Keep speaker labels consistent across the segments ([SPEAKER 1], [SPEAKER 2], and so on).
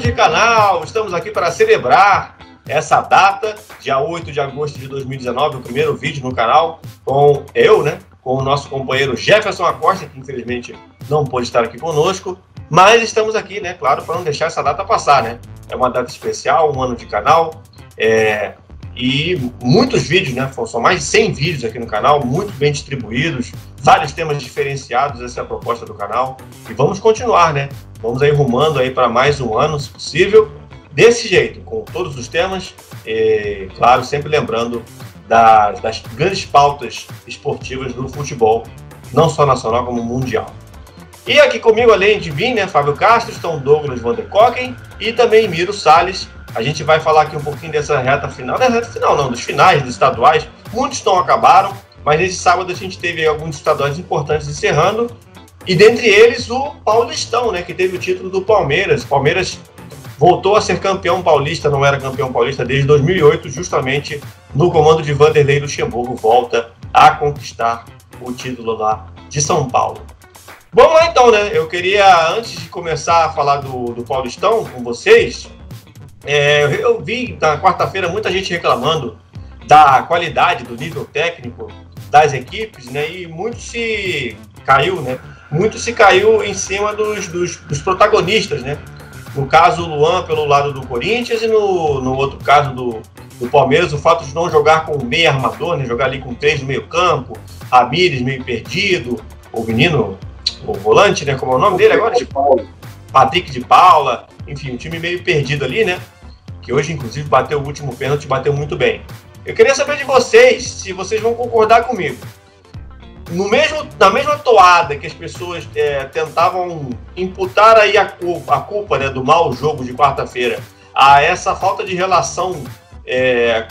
[SPEAKER 1] de canal, estamos aqui para celebrar essa data, dia 8 de agosto de 2019, o primeiro vídeo no canal, com eu, né, com o nosso companheiro Jefferson Acosta, que infelizmente não pôde estar aqui conosco, mas estamos aqui, né, claro, para não deixar essa data passar, né, é uma data especial, um ano de canal, e muitos vídeos, né, são mais de 100 vídeos aqui no canal, muito bem distribuídos, vários temas diferenciados, essa é a proposta do canal, e vamos continuar, né, vamos aí rumando aí para mais um ano, se possível, desse jeito, com todos os temas, e, claro, sempre lembrando das grandes pautas esportivas do futebol, não só nacional como mundial. E aqui comigo, além de mim, né, Fábio Castro, estão Douglas Van der Kocken e também Miro Salles. A gente vai falar aqui um pouquinho dessa reta final, dos finais dos estaduais. Muitos não acabaram, mas nesse sábado a gente teve alguns estaduais importantes encerrando, e dentre eles o Paulistão, né, que teve o título do Palmeiras. Palmeiras voltou a ser campeão paulista, não era campeão paulista desde 2008, justamente no comando de Vanderlei Luxemburgo, volta a conquistar o título lá de São Paulo. Vamos lá então, né? Eu queria, antes de começar a falar do Paulistão com vocês, eu vi na quarta-feira muita gente reclamando da qualidade, do nível técnico das equipes, né? E muito se caiu em cima dos protagonistas, né? No caso, o Luan pelo lado do Corinthians e no outro caso do Palmeiras, o fato de não jogar com o meio armador, né? Jogar ali com 3 no meio campo, Ramires meio perdido, o menino, o volante, né? Como é o nome dele agora? Patrick de Paula, enfim, um time meio perdido ali, né? Que hoje, inclusive, bateu o último pênalti, bateu muito bem. Eu queria saber de vocês, se vocês vão concordar comigo. Na mesma toada que as pessoas tentavam imputar aí a culpa, né, do mau jogo de quarta-feira, a essa falta de relação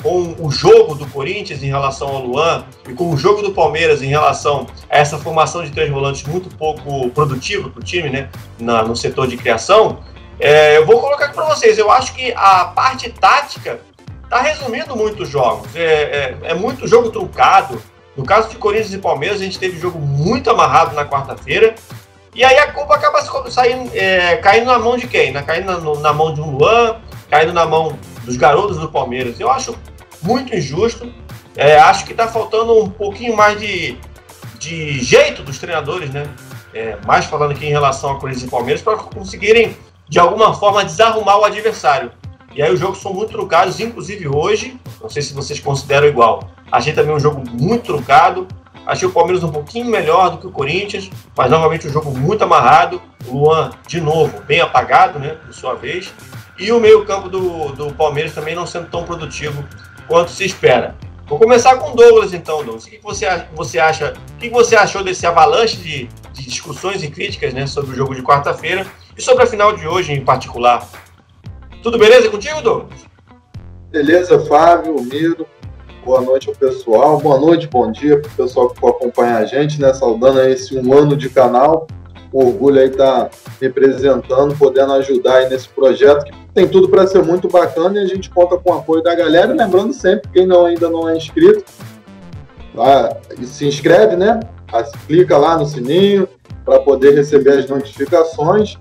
[SPEAKER 1] com o jogo do Corinthians em relação ao Luan e com o jogo do Palmeiras em relação a essa formação de 3 volantes muito pouco produtiva para o time, né, no setor de criação, eu vou colocar aqui para vocês. Eu acho que a parte tática está resumindo muito os jogos. É muito jogo truncado. No caso de Corinthians e Palmeiras, a gente teve jogo muito amarrado na quarta-feira. E aí a culpa acaba caindo na mão de quem? Caindo na mão de um Luan, caindo na mão dos garotos do Palmeiras. Eu acho muito injusto. Acho que está faltando um pouquinho mais de jeito dos treinadores, né? Mais falando aqui em relação a Corinthians e Palmeiras, para conseguirem, de alguma forma, desarrumar o adversário. E aí os jogos são muito truncados, inclusive hoje, não sei se vocês consideram igual. Achei também um jogo muito truncado, achei o Palmeiras um pouquinho melhor do que o Corinthians, mas novamente um jogo muito amarrado. O Luan, de novo, bem apagado, né, por sua vez. E o meio-campo do Palmeiras também não sendo tão produtivo quanto se espera. Vou começar com o Douglas, então, Douglas. O que você achou desse avalanche de discussões e críticas, né, sobre o jogo de quarta-feira e sobre a final de hoje em particular? Tudo beleza contigo, Douglas?
[SPEAKER 2] Beleza, Fábio, Miro. Boa noite ao pessoal. Boa noite, bom dia para o pessoal que for acompanhar a gente, né? Saudando aí esse um ano de canal. O orgulho aí tá representando, podendo ajudar aí nesse projeto que tem tudo para ser muito bacana, e a gente conta com o apoio da galera. E lembrando sempre, quem ainda não é inscrito, se inscreve, né? Clica lá no sininho para poder receber as notificações.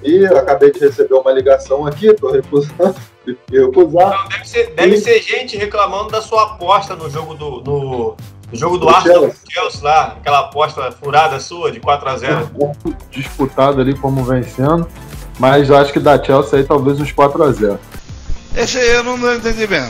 [SPEAKER 2] E eu acabei de receber uma ligação aqui, estou recusando.
[SPEAKER 1] Não, deve ser gente reclamando da sua aposta no jogo do Arsenal com o Chelsea lá, aquela aposta furada sua de 4-0.
[SPEAKER 3] Disputado ali como vencendo, mas eu acho que da Chelsea aí talvez uns 4-0.
[SPEAKER 4] Esse aí eu não entendi bem.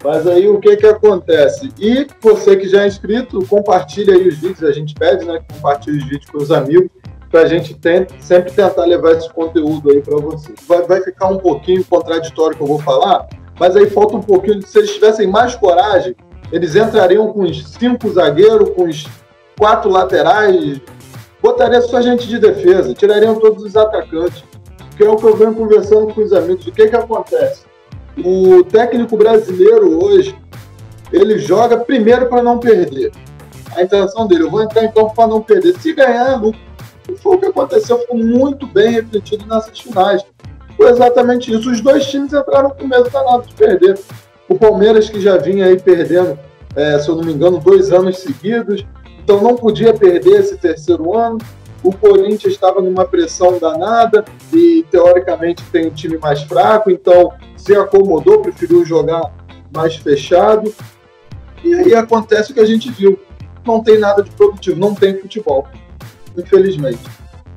[SPEAKER 2] Mas aí o que acontece? E você que já é inscrito, compartilha aí os vídeos, a gente pede, né, que compartilhe os vídeos com os amigos, para a gente sempre tentar levar esse conteúdo aí para vocês. Vai ficar um pouquinho contraditório que eu vou falar, mas aí falta um pouquinho, se eles tivessem mais coragem, eles entrariam com os 5 zagueiros, com os 4 laterais, botaria só gente de defesa, tirariam todos os atacantes, que é o que eu venho conversando com os amigos. O que acontece? O técnico brasileiro hoje, ele joga primeiro para não perder. A intenção dele, eu vou entrar em campo para não perder. Se ganhar, não foi o que aconteceu, foi muito bem refletido nessas finais. Foi exatamente isso. Os dois times entraram com medo danado de perder. O Palmeiras, que já vinha aí perdendo, se eu não me engano, 2 anos seguidos, então não podia perder esse terceiro ano. o Corinthians estava numa pressão danada e, teoricamente, tem um time mais fraco, então se acomodou, preferiu jogar mais fechado. E aí acontece o que a gente viu. Não tem nada de produtivo, não tem futebol, infelizmente.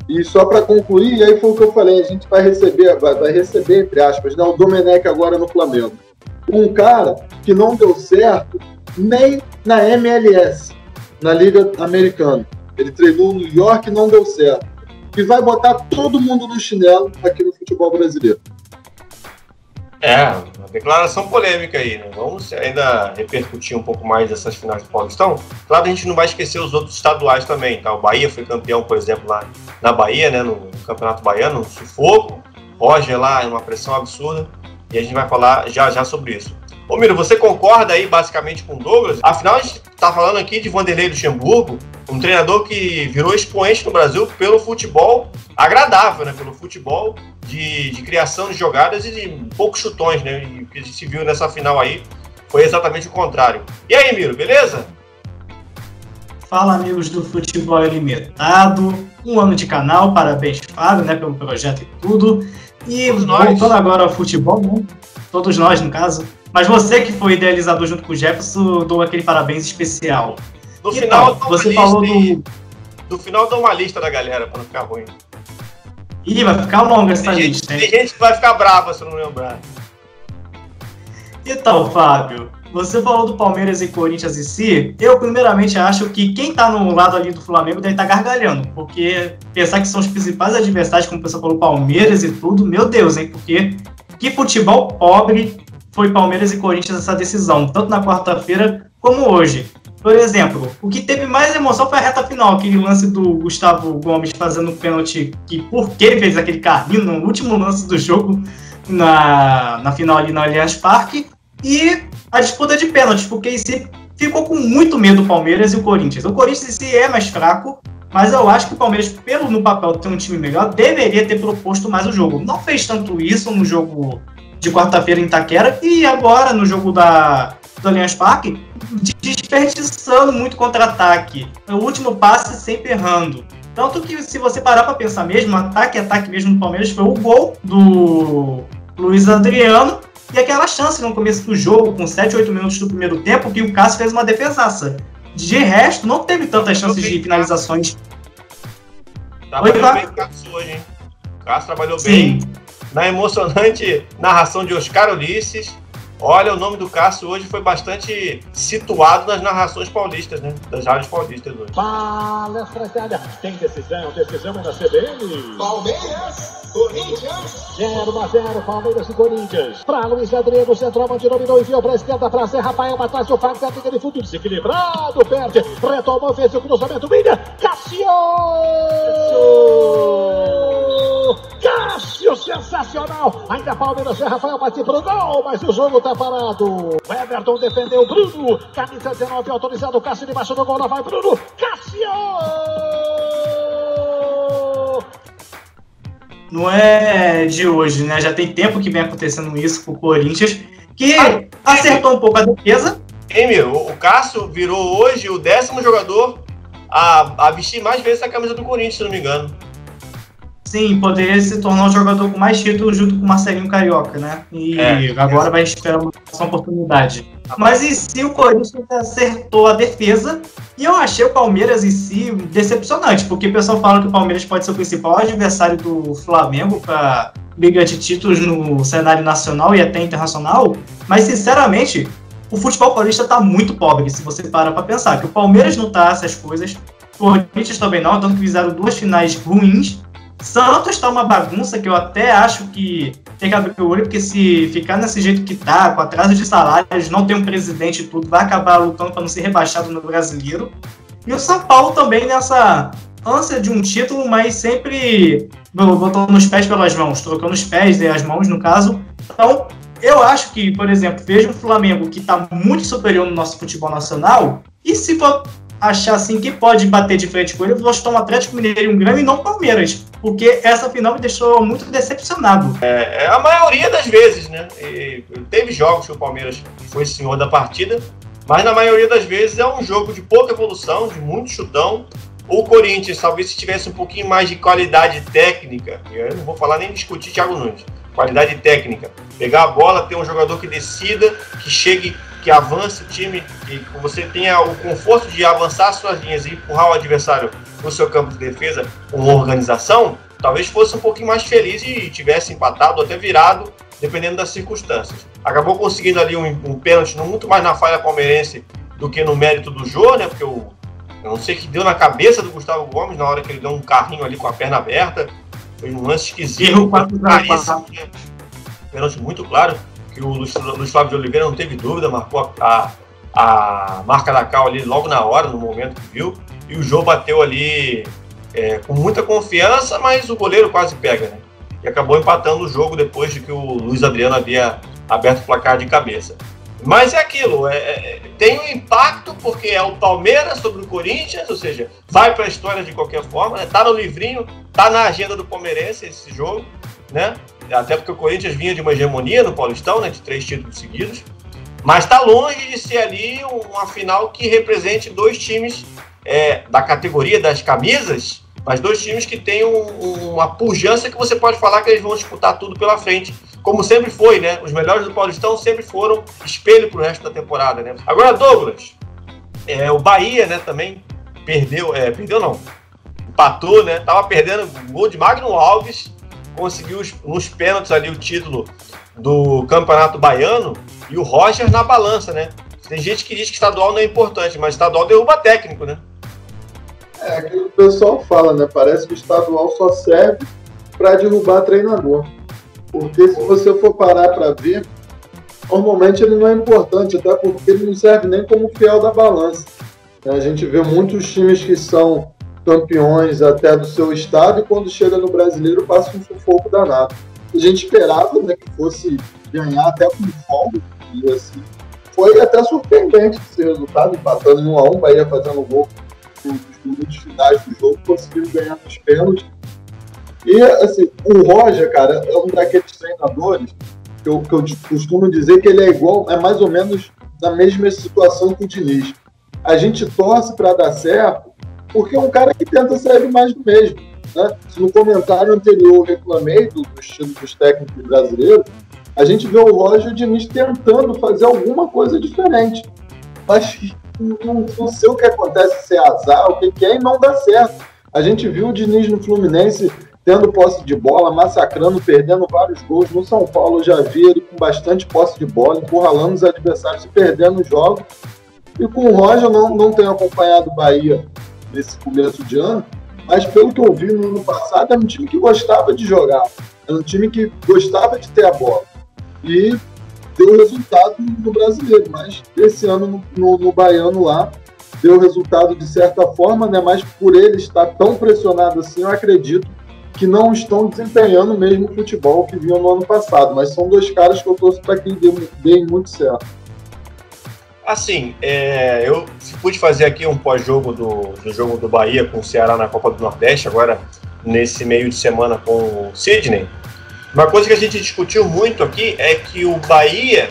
[SPEAKER 2] E só para concluir, e aí foi o que eu falei, a gente vai receber, entre aspas, né, o Domenech agora no Flamengo. Um cara que não deu certo nem na MLS, na Liga Americana. Ele treinou no New York e não deu certo. E vai botar todo mundo no chinelo aqui no futebol brasileiro.
[SPEAKER 1] Uma declaração polêmica aí, né? Vamos ainda repercutir um pouco mais dessas finais do Paulistão. Claro, a gente não vai esquecer os outros estaduais também, tá? O Bahia foi campeão, por exemplo, lá na Bahia, né? No Campeonato Baiano, no sufoco. Roger lá, uma pressão absurda. E a gente vai falar já sobre isso. Ô Miro, você concorda aí basicamente com o Douglas? Afinal, a gente tá falando aqui de Vanderlei Luxemburgo, um treinador que virou expoente no Brasil pelo futebol agradável, né? Pelo futebol de criação de jogadas e de poucos chutões, né? E o que a gente viu nessa final aí foi exatamente o contrário. E aí, Miro, beleza?
[SPEAKER 5] Fala, amigos do Futebol Ilimitado. Um ano de canal, parabéns, Fábio, né? Pelo projeto e tudo. E voltando agora ao futebol, né? Todos nós, no caso. Mas você que foi idealizador junto com o Jefferson, dou aquele parabéns especial.
[SPEAKER 1] No final,
[SPEAKER 5] você falou do...
[SPEAKER 1] No final, dá uma lista da galera, pra não ficar ruim.
[SPEAKER 5] Ih, vai ficar longa essa lista, hein?
[SPEAKER 1] Tem gente que vai ficar brava se não lembrar.
[SPEAKER 5] Então, Fábio, você falou do Palmeiras e Corinthians em si. Eu, primeiramente, acho que quem tá no lado ali do Flamengo deve estar gargalhando. Porque pensar que são os principais adversários, como o pessoal falou, Palmeiras e tudo, meu Deus, hein? Porque que futebol pobre foi Palmeiras e Corinthians essa decisão, tanto na quarta-feira como hoje. Por exemplo, o que teve mais emoção foi a reta final, aquele lance do Gustavo Gomes fazendo um pênalti, que porque ele fez aquele carrinho no último lance do jogo, na final ali no Allianz Parque, e a disputa de pênaltis, porque em si ficou com muito medo o Palmeiras e o Corinthians. O Corinthians em si é mais fraco, mas eu acho que o Palmeiras, no papel ter um time melhor, deveria ter proposto mais o jogo. Não fez tanto isso no jogo de quarta-feira em Itaquera e agora no jogo do Allianz Parque, desperdiçando muito contra-ataque. O último passe sempre errando. Tanto que, se você parar para pensar mesmo, ataque mesmo no Palmeiras foi o gol do Luiz Adriano e aquela chance no começo do jogo, com 7, 8 minutos do primeiro tempo, que o Cássio fez uma defesaça. De resto, não teve tantas chances de finalizações.
[SPEAKER 1] Trabalhou bem o Cássio hoje, hein? O Cássio trabalhou bem. Na emocionante narração de Oscar Ulisses. Olha, o nome do Cássio hoje foi bastante situado nas narrações paulistas, né? Das rádios paulistas hoje.
[SPEAKER 6] Palestra Itália. Tem decisão na CBN. Palmeiras, Corinthians. 0-0, Palmeiras e Corinthians. Para Luiz Adriano, centroavante dominou, enviou para a esquerda, para Zé Rafael, atrás do Fábio, liga de fundo, desequilibrado, perde, retomou, fez o cruzamento, William, Cássio, sensacional! Ainda Palmeiras, Zé Rafael bate pro gol, mas o jogo tá parado. O Everton defendeu, Bruno, camisa 19 autorizado, Cássio debaixo do gol, lá vai Bruno, Cássio!
[SPEAKER 5] Não é de hoje, né? Já tem tempo que vem acontecendo isso com o Corinthians, que acertou um pouco a defesa.
[SPEAKER 1] Miro, o Cássio virou hoje o 10º jogador a vestir mais vezes a camisa do Corinthians, se não me engano.
[SPEAKER 5] Sim, poderia se tornar um jogador com mais títulos junto com o Marcelinho Carioca, né? E agora vai esperar uma oportunidade. Mas em si o Corinthians acertou a defesa e eu achei o Palmeiras em si decepcionante, porque o pessoal fala que o Palmeiras pode ser o principal adversário do Flamengo para briga de títulos no cenário nacional e até internacional, mas sinceramente o futebol paulista está muito pobre, se você para pensar, que o Palmeiras não tá essas coisas, o Corinthians também não, tanto que fizeram 2 finais ruins. Santos tá uma bagunça que eu até acho que tem que abrir o olho, porque se ficar desse jeito que tá, com atraso de salários, não tem um presidente e tudo, vai acabar lutando para não ser rebaixado no Brasileiro. E o São Paulo também nessa ânsia de um título, mas sempre botando os pés pelas mãos, trocando os pés e as mãos, no caso. Então, eu acho que, por exemplo, vejo um Flamengo que tá muito superior no nosso futebol nacional, e se for achar assim que pode bater de frente com ele, eu vou chutar um Atlético Mineiro e um Grêmio e não Palmeiras, porque essa final me deixou muito decepcionado.
[SPEAKER 1] A maioria das vezes, né? E teve jogos que o Palmeiras foi senhor da partida, mas na maioria das vezes é um jogo de pouca evolução, de muito chutão, O Corinthians, talvez se tivesse um pouquinho mais de qualidade técnica, eu não vou falar nem discutir Thiago Nunes, qualidade técnica, pegar a bola, ter um jogador que decida, que chegue, que avance o time, que você tenha o conforto de avançar suas linhas e empurrar o adversário no seu campo de defesa com organização, talvez fosse um pouquinho mais feliz e tivesse empatado ou até virado, dependendo das circunstâncias. Acabou conseguindo ali um pênalti muito mais na falha palmeirense do que no mérito do Jô, né? Porque eu não sei o que deu na cabeça do Gustavo Gomes na hora que ele deu um carrinho ali com a perna aberta. Foi um lance esquisito, claríssimo, né? Pênalti muito claro, que o Luiz Flávio de Oliveira não teve dúvida, marcou a marca da cal ali logo na hora, no momento que viu, e o Jô bateu ali com muita confiança, mas o goleiro quase pega, né? E acabou empatando o jogo depois de que o Luiz Adriano havia aberto o placar de cabeça. Mas é aquilo, tem um impacto porque é o Palmeiras sobre o Corinthians, ou seja, vai para a história de qualquer forma, né? Tá no livrinho, tá na agenda do palmeirense esse jogo, né? Até porque o Corinthians vinha de uma hegemonia no Paulistão, né? De 3 títulos seguidos, mas está longe de ser ali uma final que represente 2 times da categoria das camisas, mas 2 times que têm uma pujança que você pode falar que eles vão disputar tudo pela frente, como sempre foi, né? Os melhores do Paulistão sempre foram espelho para o resto da temporada, né? Agora, Douglas, o Bahia, né, também empatou, né? Tava perdendo o gol de Magno Alves, conseguiu nos pênaltis ali o título do Campeonato Baiano e o Roger na balança, né? Tem gente que diz que estadual não é importante, mas estadual derruba técnico, né?
[SPEAKER 2] É aquilo que o pessoal fala, né? Parece que o estadual só serve para derrubar treinador. Porque se você for parar para ver, normalmente ele não é importante, até porque ele não serve nem como fiel da balança. A gente vê muitos times que são campeões até do seu estado e quando chega no brasileiro passa um sufoco danado. A gente esperava, né, que fosse ganhar até com folga, e assim, foi até surpreendente esse resultado, empatando em 1-1, Bahia fazendo gol nos minutos finais do jogo, conseguiu ganhar nos pênaltis. E, assim, o Roger, cara, é um daqueles treinadores que eu costumo dizer que ele é mais ou menos na mesma situação que o Diniz. A gente torce para dar certo porque é um cara que tenta sair mais do mesmo, né? Se no comentário anterior eu reclamei do estilo dos técnicos brasileiros, a gente vê o Roger e o Diniz tentando fazer alguma coisa diferente. Mas não sei o que acontece, se é azar, o que é, e não dá certo. A gente viu o Diniz no Fluminense tendo posse de bola, massacrando, perdendo vários gols. No São Paulo eu já vi ele com bastante posse de bola, encurralando os adversários e perdendo os jogos. E com o Roger eu não tenho acompanhado o Bahia nesse começo de ano, mas pelo que eu vi no ano passado, era um time que gostava de jogar, era um time que gostava de ter a bola. E deu resultado no brasileiro, mas esse ano no baiano lá, deu resultado de certa forma, né? Mas por ele estar tão pressionado assim, eu acredito que não estão desempenhando o mesmo futebol que vinham no ano passado, mas são 2 caras que eu torço para que deem muito certo.
[SPEAKER 1] Assim, eu pude fazer aqui um pós-jogo do jogo do Bahia com o Ceará na Copa do Nordeste, agora nesse meio de semana com o Sidney. Uma coisa que a gente discutiu muito aqui é que o Bahia,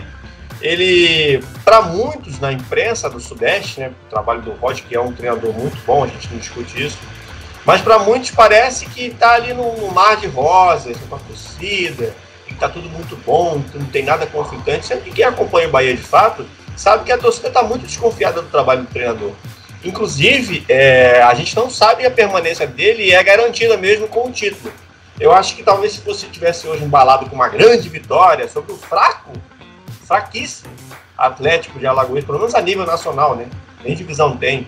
[SPEAKER 1] ele, para muitos na imprensa do Sudeste, né, o trabalho do Roger, que é um treinador muito bom, a gente não discute isso, mas para muitos parece que está ali no mar de rosas, com a torcida, que está tudo muito bom, que não tem nada conflitante. Sempre que quem acompanha o Bahia de fato sabe que a torcida está muito desconfiada do trabalho do treinador. Inclusive, a gente não sabe a permanência dele e é garantida mesmo com o título. Eu acho que talvez se você tivesse hoje embalado com uma grande vitória sobre o fraquíssimo Atlético de Alagoas, pelo menos a nível nacional, né? Nem divisão tem.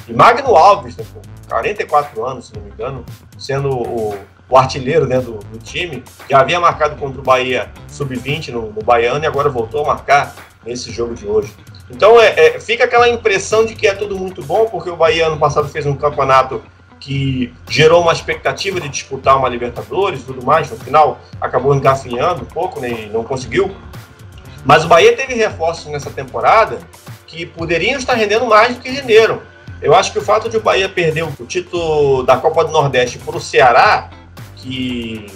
[SPEAKER 1] E Magno Alves, né, 44 anos, se não me engano, sendo o artilheiro, né, do time, já havia marcado contra o Bahia Sub-20 no Baiano e agora voltou a marcar nesse jogo de hoje. Então fica aquela impressão de que é tudo muito bom, porque o Bahia ano passado fez um campeonato que gerou uma expectativa de disputar uma Libertadores e tudo mais, no final acabou engafinhando um pouco, né, e não conseguiu. Mas o Bahia teve reforços nessa temporada que poderiam estar rendendo mais do que renderam. Eu acho que o fato de o Bahia perder o título da Copa do Nordeste para o Ceará, que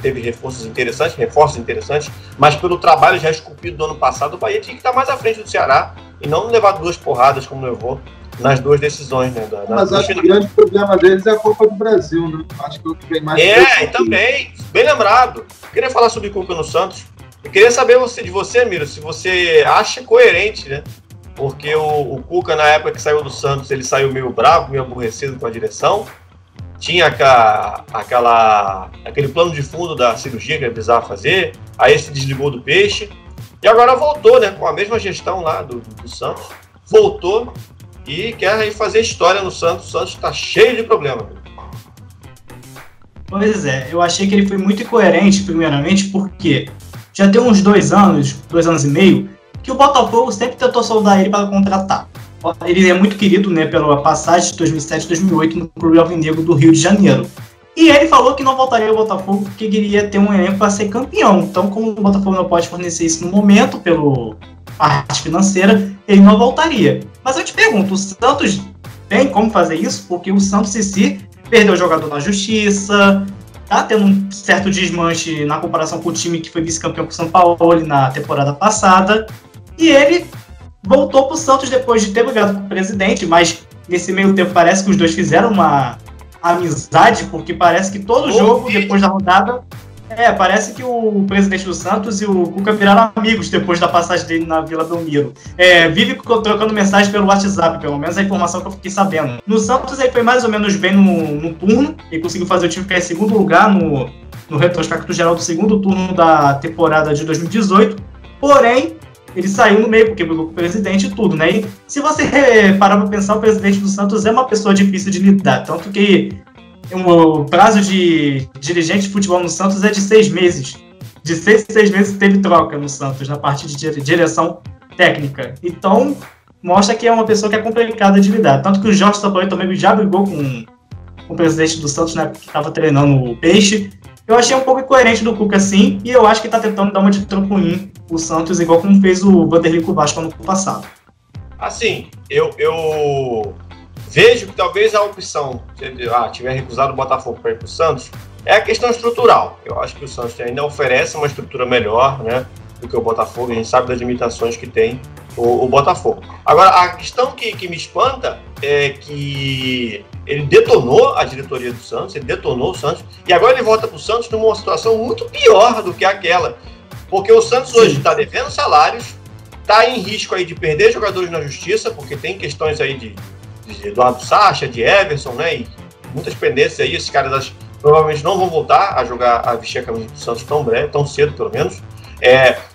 [SPEAKER 1] teve reforços interessantes, mas pelo trabalho já esculpido do ano passado, o Bahia tinha que estar mais à frente do Ceará e não levar 2 porradas como levou nas duas decisões, né?
[SPEAKER 2] Mas acho que o grande problema deles é a Copa do Brasil, né? Acho que é o que vem mais...
[SPEAKER 1] E também, bem lembrado. Queria falar sobre Cuca no Santos. Eu queria saber de você, Miro, se você acha coerente, né? Porque o Cuca, na época que saiu do Santos, ele saiu meio bravo, meio aborrecido com a direção. Tinha aquele plano de fundo da cirurgia que ele precisava fazer. Aí se desligou do Peixe. E agora voltou, né? Com a mesma gestão lá do Santos. Voltou e quer aí fazer história no Santos. O Santos está cheio de problemas.
[SPEAKER 5] Pois é, eu achei que ele foi muito incoerente, primeiramente, porque já tem uns 2 anos e meio, que o Botafogo sempre tentou soldar ele para contratar. Ele é muito querido, né, pela passagem de 2007 e 2008 no Clube Alvinegro do Rio de Janeiro. E ele falou que não voltaria ao Botafogo porque queria ter um elenco para ser campeão. Então, como o Botafogo não pode fornecer isso no momento, pela parte financeira, ele não voltaria. Mas eu te pergunto, o Santos tem como fazer isso? Porque o Santos em si perdeu o jogador na justiça, tá tendo um certo desmanche na comparação com o time que foi vice-campeão com o São Paulo na temporada passada. E ele voltou para o Santos depois de ter brigado com o presidente, mas nesse meio tempo parece que os dois fizeram uma amizade, porque parece que todo jogo, depois da rodada, parece que o presidente do Santos e o Cuca viraram amigos depois da passagem dele na Vila Belmiro. Vive trocando mensagem pelo WhatsApp, pelo menos a informação que eu fiquei sabendo. No Santos ele foi mais ou menos bem no turno, ele conseguiu fazer o time ficar em segundo lugar no retrospecto geral do segundo turno da temporada de 2018, porém ele saiu no meio porque brigou com o presidente e tudo, né? E se você parar para pensar, o presidente do Santos é uma pessoa difícil de lidar, tanto que o prazo de dirigente de futebol no Santos é de 6 meses. De 6 meses teve troca no Santos, na parte de direção técnica. Então, mostra que é uma pessoa que é complicada de lidar. Tanto que o Jorge Sampaio também já brigou com o presidente do Santos, né, que estava treinando o Peixe. Eu achei um pouco incoerente do Cuca, assim, e eu acho que está tentando dar uma de trampolim o Santos, igual como fez o Vanderlei com o Vasco ano passado.
[SPEAKER 1] Assim, eu vejo que talvez a opção, tiver recusado o Botafogo para ir para o Santos, é a questão estrutural. Eu acho que o Santos ainda oferece uma estrutura melhor, né, do que o Botafogo. A gente sabe das limitações que tem o Botafogo. Agora, a questão que me espanta é que ele detonou a diretoria do Santos, ele detonou o Santos, e agora ele volta para o Santos numa situação muito pior do que aquela. Porque o Santos hoje está devendo salários, está em risco aí de perder jogadores na justiça, porque tem questões aí de Eduardo Sacha, de Everson, né, e muitas pendências aí. Esses caras provavelmente não vão voltar a jogar, a vestir a camisa do Santos tão cedo, pelo menos.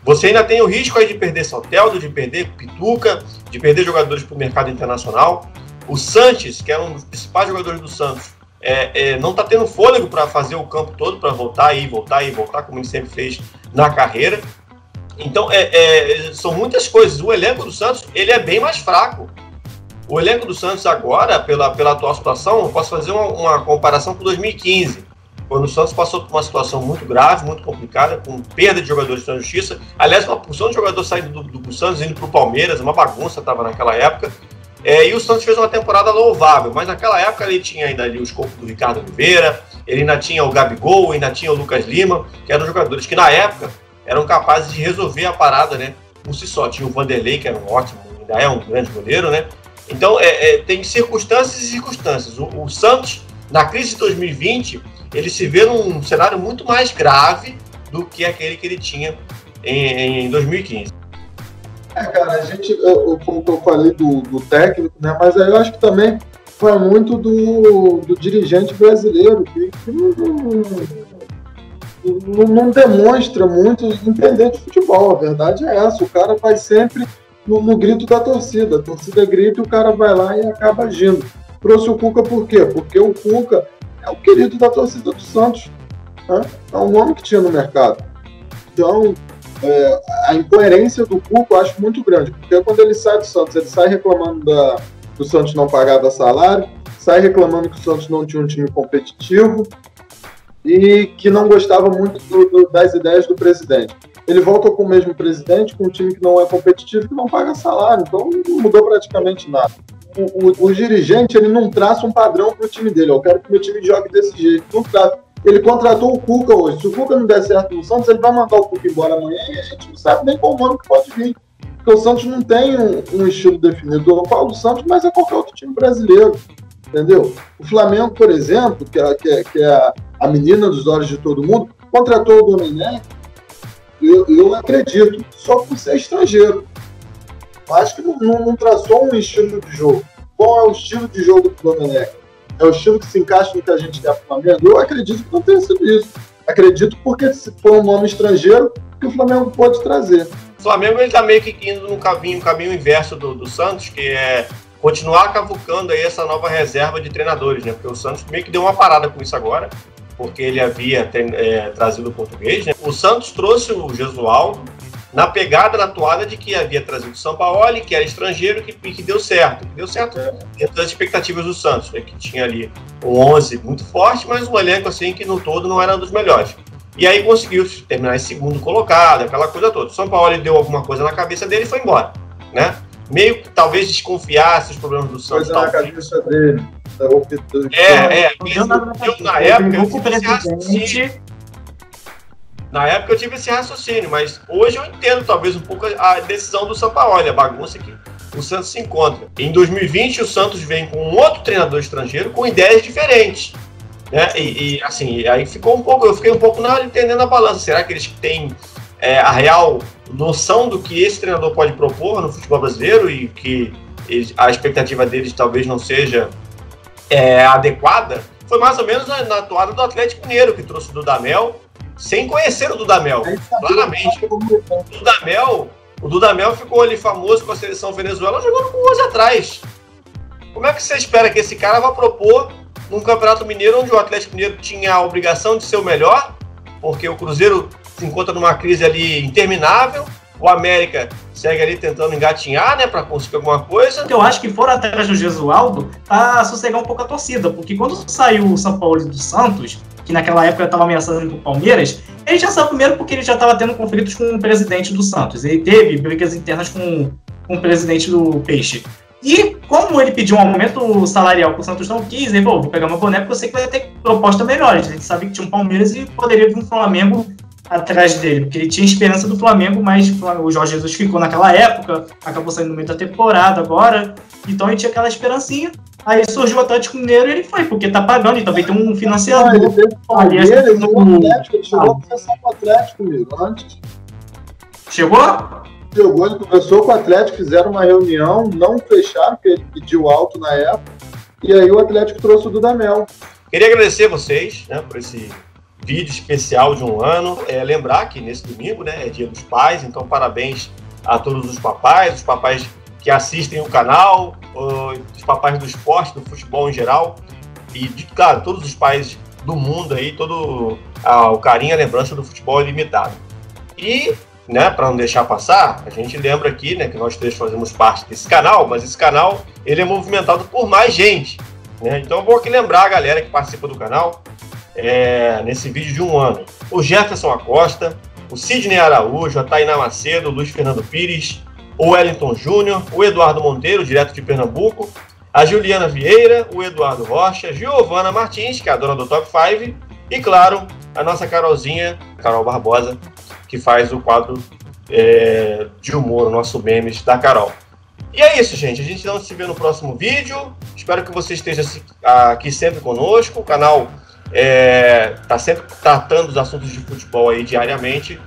[SPEAKER 1] Você ainda tem o risco aí de perder Salteldo, de perder Pituca, de perder jogadores para o mercado internacional. O Sanches, que é um dos principais jogadores do Santos, não está tendo fôlego para fazer o campo todo, para voltar, como ele sempre fez na carreira. Então, são muitas coisas. O elenco do Santos, ele é bem mais fraco. O elenco do Santos agora, pela atual situação, eu posso fazer uma comparação com 2015, quando o Santos passou por uma situação muito grave, muito complicada, com perda de jogadores na justiça. Aliás, uma porção de jogador saindo do Santos, indo para o Palmeiras, uma bagunça estava naquela época. E o Santos fez uma temporada louvável, mas naquela época ele tinha ainda ali o escopo do Ricardo Oliveira, ele ainda tinha o Gabigol, ainda tinha o Lucas Lima, que eram jogadores que na época eram capazes de resolver a parada, né, por si só. Tinha o Vanderlei, que era um ótimo, ainda é um grande goleiro, né? Então tem circunstâncias e circunstâncias. O Santos, na crise de 2020, ele se vê num cenário muito mais grave do que aquele que ele tinha em 2015.
[SPEAKER 2] Cara, como eu falei do técnico, né? Mas aí eu acho que também vai muito do dirigente brasileiro, que não demonstra muito entender de futebol. A verdade é essa, o cara vai sempre no grito da torcida. A torcida grita e o cara vai lá e acaba agindo. Trouxe o Cuca por quê? Porque o Cuca é o querido da torcida do Santos, né? É um nome que tinha no mercado. Então, a incoerência do Cuca eu acho muito grande, porque quando ele sai do Santos, ele sai reclamando que o Santos não pagava salário, sai reclamando que o Santos não tinha um time competitivo e que não gostava muito das ideias do presidente. Ele volta com o mesmo presidente, com um time que não é competitivo, que não paga salário, então não mudou praticamente nada. O dirigente, ele não traça um padrão para o time dele. Eu quero que meu time jogue desse jeito. Não traça. Ele contratou o Cuca hoje. Se o Cuca não der certo no Santos, ele vai mandar o Cuca embora amanhã e a gente não sabe nem qual ano que pode vir. Porque o Santos não tem um estilo definido. Eu falo do Santos, mas é qualquer outro time brasileiro. Entendeu? O Flamengo, por exemplo, que é a menina dos olhos de todo mundo, contratou o Domenech, eu acredito, só por ser estrangeiro. Acho que não traçou um estilo de jogo. Qual é o estilo de jogo do Domenech? É o estilo que se encaixa no que a gente quer para o Flamengo? Eu acredito que não tenha sido isso. Acredito porque se for um nome estrangeiro que o Flamengo pode trazer.
[SPEAKER 1] O Flamengo está meio que indo no caminho inverso do Santos, que é continuar cavucando aí essa nova reserva de treinadores, né? Porque o Santos meio que deu uma parada com isso agora, porque ele havia trazido o português, né? O Santos trouxe o Gesualdo na pegada, na toada de que havia trazido o Sampaoli, que era estrangeiro, que deu certo. Deu certo dentro das expectativas do Santos, né? Que tinha ali um 11 muito forte, mas um elenco assim que no todo não era um dos melhores. E aí conseguiu terminar em segundo colocado, aquela coisa toda. O Sampaoli deu alguma coisa na cabeça dele e foi embora, né? Meio que talvez desconfiasse os problemas do Santos.
[SPEAKER 2] Coisa na cabeça dele.
[SPEAKER 1] Na época eu tive esse raciocínio. Na época eu tive esse raciocínio, mas hoje eu entendo talvez um pouco a decisão do Sampaoli, a bagunça que o Santos se encontra. Em 2020 o Santos vem com um outro treinador estrangeiro com ideias diferentes, né? E assim, aí eu fiquei um pouco entendendo a balança. Será que eles têm a real noção do que esse treinador pode propor no futebol brasileiro e que a expectativa deles talvez não seja adequada? Foi mais ou menos na toada do Atlético Mineiro, que trouxe o Dudamel, sem conhecer o Dudamel, claramente. O Dudamel ficou ali famoso com a seleção Venezuela jogando com 11 atrás. Como é que você espera que esse cara vá propor num Campeonato Mineiro onde o Atlético Mineiro tinha a obrigação de ser o melhor, porque o Cruzeiro se encontra numa crise ali interminável, o América segue ali tentando engatinhar, né, para conseguir alguma coisa.
[SPEAKER 5] Eu acho que foram atrás do Gesualdo para sossegar um pouco a torcida, porque quando saiu o Sampaoli do Santos, que naquela época estava ameaçando o Palmeiras, ele já saiu primeiro porque ele já estava tendo conflitos com o presidente do Santos. Ele teve brigas internas com o presidente do Peixe. E como ele pediu um aumento salarial que o Santos não quis, ele falou, vou pegar uma boné porque eu sei que vai ter proposta melhor. A gente sabe que tinha um Palmeiras e poderia vir um Flamengo atrás dele, porque ele tinha esperança do Flamengo, mas o Jorge Jesus ficou naquela época, acabou saindo no meio da temporada agora, então ele tinha aquela esperancinha. Aí surgiu o Atlético Mineiro e ele foi, porque tá pagando e também tem um financiador.
[SPEAKER 2] Ele chegou a conversar com o Atlético comigo antes.
[SPEAKER 5] Chegou?
[SPEAKER 2] Chegou, ele conversou com o Atlético, fizeram uma reunião, não fecharam, porque ele pediu alto na época, e aí o Atlético trouxe o Dudamel.
[SPEAKER 1] Queria agradecer vocês, né, por esse vídeo especial de um ano. Lembrar que nesse domingo, né, é Dia dos Pais, então parabéns a todos os papais que assistem o canal, os papais do esporte, do futebol em geral, e, claro, todos os pais do mundo aí, todo o carinho e a lembrança do futebol ilimitado. E, né, para não deixar passar, a gente lembra aqui, né, que nós três fazemos parte desse canal, mas esse canal ele é movimentado por mais gente, né? Então eu vou aqui lembrar a galera que participa do canal nesse vídeo de um ano. O Jefferson Acosta, o Sidney Araújo, a Tainá Macedo, o Luiz Fernando Pires, o Wellington Júnior, o Eduardo Monteiro, direto de Pernambuco, a Juliana Vieira, o Eduardo Rocha, Giovana Martins, que é a dona do Top 5, e, claro, a nossa Carolzinha, Carol Barbosa, que faz o quadro de humor, o nosso memes da Carol. E é isso, gente. A gente não se vê no próximo vídeo. Espero que você esteja aqui sempre conosco. O canal está sempre tratando os assuntos de futebol aí diariamente.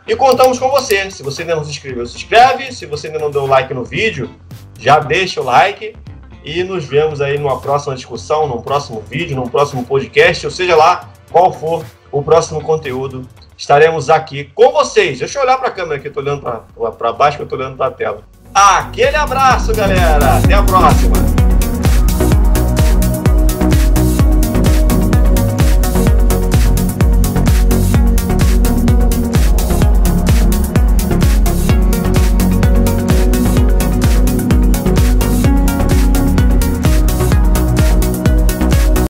[SPEAKER 1] E contamos com você. Se você ainda não se inscreveu, se inscreve. Se você ainda não deu like no vídeo, já deixa o like. E nos vemos aí numa próxima discussão, num próximo vídeo, num próximo podcast, ou seja lá qual for o próximo conteúdo. Estaremos aqui com vocês. Deixa eu olhar para a câmera aqui, eu tô olhando para baixo, que eu tô olhando para a tela. Aquele abraço, galera. Até a próxima.